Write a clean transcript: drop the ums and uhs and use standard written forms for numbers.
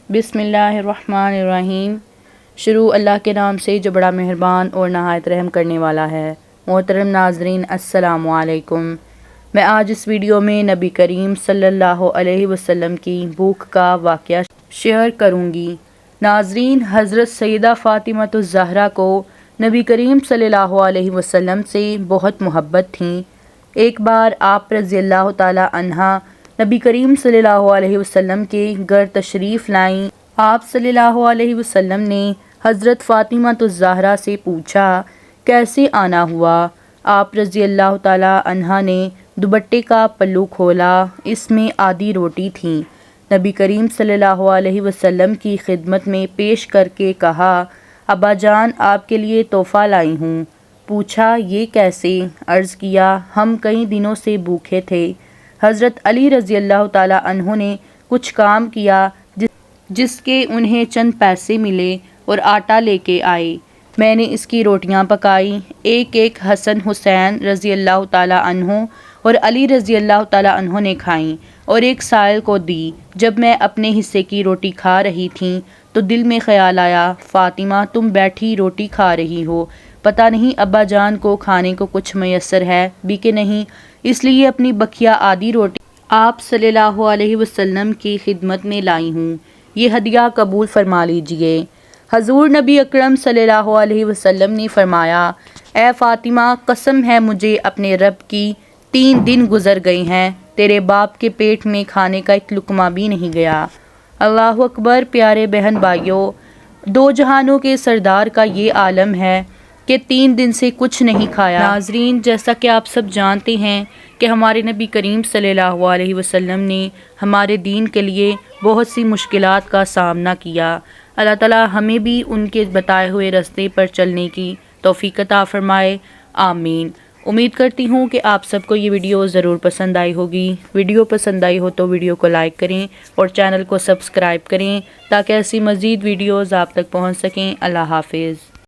बिस्मिल्लाहिर्रहमानिर्रहीम। शुरू अल्लाह के नाम से जो बड़ा मेहरबान और नहायत रहम करने वाला है। मोहतरम नाजरीन, अस्सलामु अलैकुम। मैं आज इस वीडियो में नबी करीम सल्लल्लाहु अलैहि वसल्लम की भूख का वाक़या शेयर करूँगी। नाजरीन, हज़रत सैयदा फ़ातिमतुज़ ज़हरा को नबी करीम सल्लल्लाहु अलैहि वसल्लम से बहुत मोहब्बत थी। एक बार आप रज़ियल्लाहु ताला अन्हा नबी करीम सल्लल्लाहु अलैहि वसल्लम के घर तशरीफ़ लाईं। आप सल्लल्लाहु अलैहि वसल्लम ने हज़रत फ़ातिमतुज़ ज़हरा से पूछा, कैसे आना हुआ? आप रज़ियल्लाहु ताला अन्हा ने दुपट्टे का पल्लू खोला, इसमें आधी रोटी थी। नबी करीम सल्लल्लाहु अलैहि वसल्लम की खिदमत में पेश करके कहा, अब्बा जान, आपके लिए तोहफ़ा लाई हूँ। पूछा, ये कैसे? अर्ज़ किया, हम कई दिनों से भूखे थे। हज़रत अली रज़ियल्लाहु ताला अन्हु ने कुछ काम किया जिसके उन्हें चंद पैसे मिले और आटा लेके आए। मैंने इसकी रोटियां पकाई। एक एक हसन हुसैन रज़ियल्लाहु ताला अन्हु और अली रज़ियल्लाहु ताला अन्हु ने खाई और एक साइल को दी। जब मैं अपने हिस्से की रोटी खा रही थी तो दिल में ख्याल आया, फ़ातिमा तुम बैठी रोटी खा रही हो, पता नहीं अब्बा जान को खाने को कुछ मैसर है भी कि नहीं, इसलिए अपनी बकिया आधी रोटी आप सल्लल्लाहु अलैहि वसल्लम की खिदमत में लाई हूँ। ये हदिया कबूल फरमा लीजिए। हजूर नबी अकरम सल्लल्लाहु अलैहि वसल्लम ने फरमाया, ए फ़ातिमा, कसम है मुझे अपने रब की, 3 दिन गुजर गए हैं, तेरे बाप के पेट में खाने का एक लुकमा भी नहीं गया। अल्लाह अकबर। प्यारे बहन भाइयों, 2 जहानों के सरदार का ये आलम है कि 3 दिन से कुछ नहीं खाया। नाजरीन, जैसा कि आप सब जानते हैं कि हमारे नबी करीम सल्लल्लाहु अलैहि वसल्लम ने हमारे दीन के लिए बहुत सी मुश्किलात का सामना किया। अल्लाह ताला हमें भी उनके बताए हुए रास्ते पर चलने की तौफीक अता फरमाए, आमीन। उम्मीद करती हूँ कि आप सबको ये वीडियो ज़रूर पसंद आई होगी। वीडियो पसंद आई हो तो वीडियो को लाइक करें और चैनल को सब्सक्राइब करें ताकि ऐसी मज़ीद वीडियोज़ आप तक पहुँच सकें। अल्लाह हाफिज़।